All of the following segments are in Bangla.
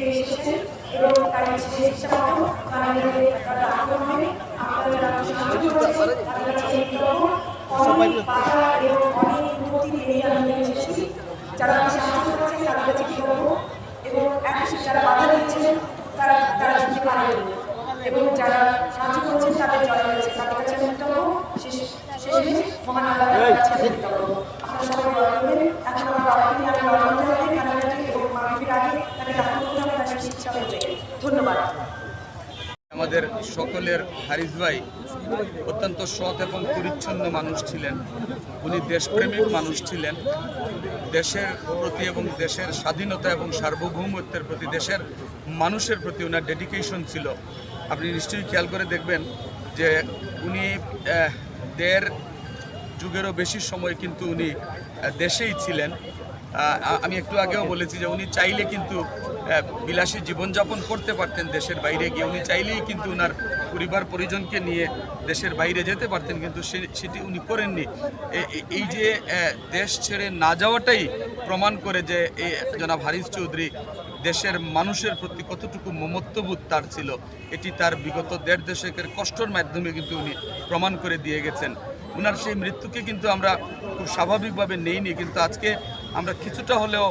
থেকে এসেছেন এবং তার চিকিৎসা পাবো আমাদের আগ্রহ হবে আপনারা সাহায্য করেছেন আপনারা সেই অনেক বাধা এবং অনেক বিপত্তি পেরিয়ে আমি এসেছি যারা সাহায্য করেছেন তাদের কাছে কি বলবো এবং যারা বাধা দিচ্ছেন তারা শুনতে পারেন এবং যারা সাহায্য করেছেন তাদের জয় হয়েছে তাদের কাছে মুক্ত হবো শেষে মহান আল্লাহর কাছে মুক্ত হবো আপনারা সবাই দোয়া করবেন এখন আমরা অনেকদিন আগে রওনা হতে হবে কানাডাতে এবং মাগরিবের আগে তাকে দাফন করতে হবে তার চিকিৎসা হয়ে যায় ধন্যবাদ। আমাদের সকলের হারিস ভাই অত্যন্ত সৎ এবং পরিচ্ছন্ন মানুষ ছিলেন। উনি দেশপ্রেমিক মানুষ ছিলেন। দেশের প্রতি এবং দেশের স্বাধীনতা এবং সার্বভৌমত্বের প্রতি দেশের মানুষের প্রতি ওনার ডেডিকেশন ছিল। আপনি নিশ্চয়ই খেয়াল করে দেখবেন যে উনি দেড় যুগেরও বেশি সময় কিন্তু উনি দেশেই ছিলেন। আমি একটু আগেও বলেছি যে উনি চাইলে কিন্তু বিলাসী জীবনযাপন করতে পারতেন দেশের বাইরে গিয়ে। উনি চাইলেই কিন্তু ওনার পরিবার পরিজনকে নিয়ে দেশের বাইরে যেতে পারতেন, কিন্তু সেটি উনি করেননি। এই যে দেশ ছেড়ে না যাওয়াটাই প্রমাণ করে যে এই জনাব হারিস চৌধুরী দেশের মানুষের প্রতি কতটুকু মমত্ববোধ তার ছিল, এটি তার বিগত দেড় দশকের কষ্টের মাধ্যমে কিন্তু উনি প্রমাণ করে দিয়ে গেছেন। ওনার সেই মৃত্যুকে কিন্তু আমরা খুব স্বাভাবিকভাবে নেইনি, কিন্তু আজকে আমরা কিছুটা হলেও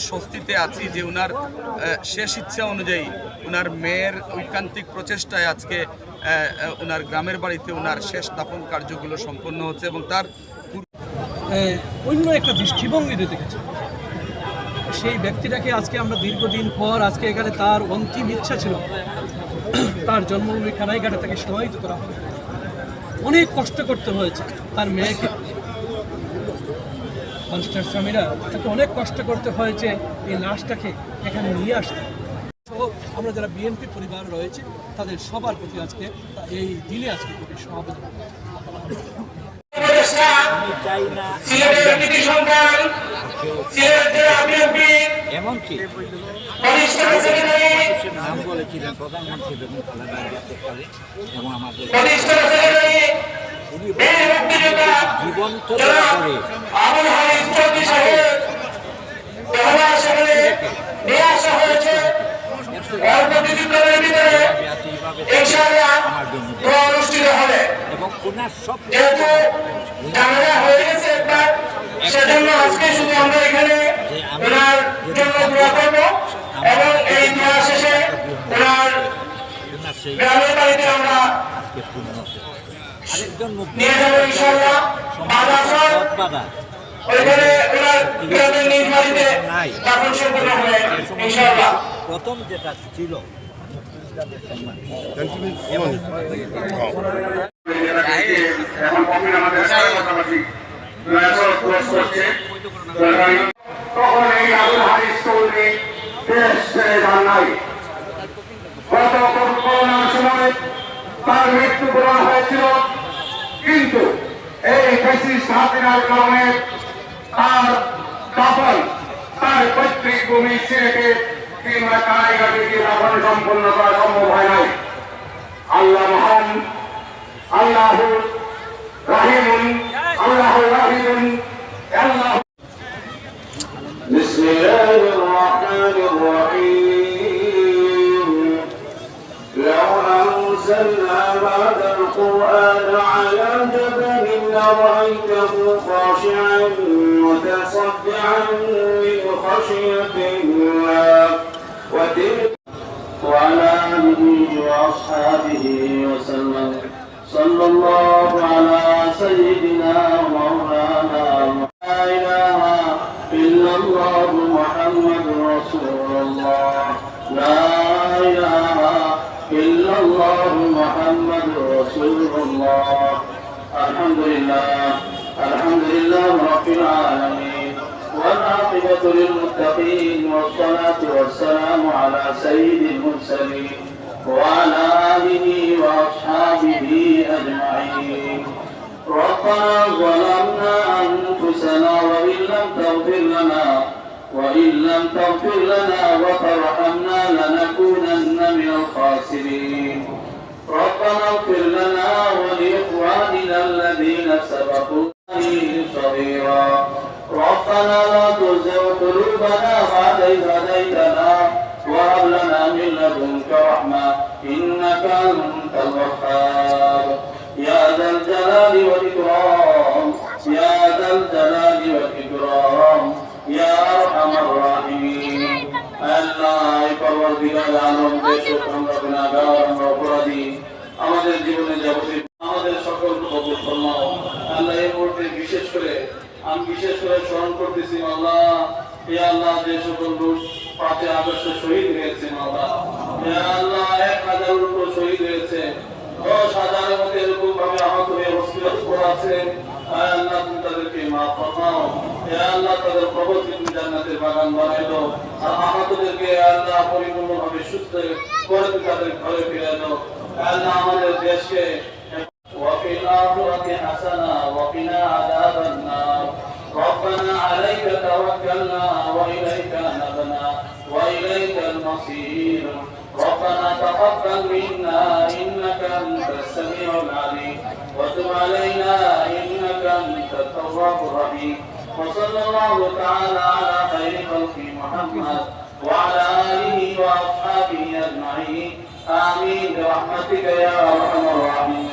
স্বস্তিতে আছি যে ওনার শেষ ইচ্ছা অনুযায়ী ওনার মেয়ের ঐকান্তিক প্রচেষ্টায় আজকে ওনার গ্রামের বাড়িতে ওনার শেষ দাফন কার্যগুলো সম্পন্ন হচ্ছে এবং তার অন্য একটা দৃষ্টিভঙ্গিতে দেখেছে সেই ব্যক্তিটাকে আজকে আমরা দীর্ঘদিন পর আজকে এখানে তার অন্তিম ইচ্ছা ছিল তার জন্মভূমি কানাইঘাটে তাকে সমাহিত করা হবে। অনেক কষ্ট করতে হয়েছে তার মেয়েকে, মাস্টার স্বামীরা তাকে অনেক কষ্ট করতে হয়েছে এই লাশটাকে এখানে নিয়ে আসতে। আমরা যারা বিএনপি পরিবার রয়েছে তাদের সবার প্রতি আজকে এই দিনে আজকে সভাপতি এমনকি নাম বলেছিলেন প্রধানমন্ত্রী বেগম খালেদা জিয়াকে এবং আমাদের জীবন তো করে এবং ওনার সব সেজন্য আজকে শুধু আমরা এখানে ওনার জন্য দোয়া করব এবং এই দোয়া শেষে ওনার গ্রামের বাড়িতে আমরা আরেকজন নিয়ে যাবো ইনশাআল্লাহ। বাধা ওইখানে ওনার গ্রামের নিজ বাড়িতে দাফন সম্পন্ন হবে ইনশাআল্লাহ। প্রথম যেটা ছিল এখন কপিল আমাদের পাশাপাশি তখন এই আবুল হারিস চৌধুরী দেশ ছেড়ে যান নাই। গত করোনার সময় তার মৃত্যুবরণ হয়েছিল, কিন্তু এই ফ্যাসিস্ট হাসিনার কারণে তার দাফন তার পৈতৃক ভূমি সিলেটে কিংবা কানাইঘাটে গিয়ে দাফন সম্পন্ন করা সম্ভব হয় নাই। আল্লাহ মহান, আল্লাহ রাহিমুন, আল্লাহ রাহিমুন, আল্লাহ। বিসমিল্লাহির রহমানির রহিম। লাউ আনজালনা হাযাল কুরআন আলা জাবালিন লারাআইতাহু খাশি'আন মুতাসাদ্দি'আন মিন খাশিয়াতিল্লাহ ওয়া وعلى آله وأصحابه وسلم. صلى الله على سيدنا مولانا لا إله إلا الله محمد رسول الله. لا إله إلا الله محمد رسول الله. الحمد لله رب العالمين والعاقبة للمتقين والصلاة والسلام على سيد المرسلين وعلى آله وأصحابه أجمعين. ربنا ظلمنا أنفسنا وإن لم تغفر لنا وترحمنا لنكونن من الخاسرين. ربنا اغفر لنا ولإخواننا الذين سبقونا صغيرا. ربنا لا تزغ قلوبنا بعد إذ هديتنا من لدنك رحمة إنك أنت الوهاب يا ذا الجلال والإكرام يا ذا الجلال والإكرام يا أرحم الراحمين আল্লাহ পরবর্তীকালে আলম দেশে আমরা গুনাহগার আমরা অপরাধী আমাদের জীবনে যাবতীয় আমাদের সকল কবুল ফরমাও আল্লাহ এই মুহূর্তে বিশেষ করে স্মরণ করতেছি আল্লাহ ইয়া আল্লাহ যে সকল লোক 5 আগস্ট শহীদ হয়েছে আল্লাহ ইয়া আল্লাহ 1000 লোক শহীদ হয়েছে 10,000 মতো এরকম ভাবে আহত হয়ে হসপিটাল আছে আল্লাহ তুমি তাদেরকে মাফ ফরমাও ইয়া আল্লাহ তাদের কবর তুমি জান্নাতের বাগান বানাই দাও আর আহতদেরকে আল্লাহ পরিপূর্ণভাবে সুস্থ করে তাদের ঘরে ফিরে দাও আল্লাহ আমাদের দেশকে وفي الآخرة حسنة وقنا عذاب النار ربنا عليك توكلنا وإليك أنبنا وإليك المصير ربنا تقبل منا إنك أنت السميع العليم وتب علينا إنك أنت التواب الرحيم وصلى الله تعالى على خير خلق محمد وعلى آله وأصحابه أجمعين آمين برحمتك يا أرحم الراحمين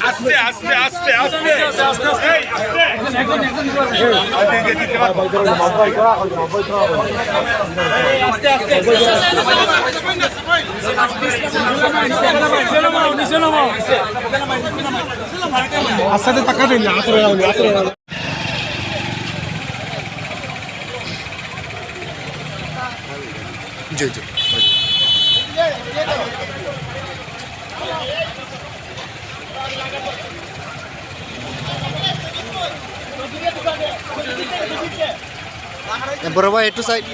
আস্তে আস্তে আস্তে আস্তে আস্তে টাকা দিন আতরে জি জি বড় ভাই একটু সাইড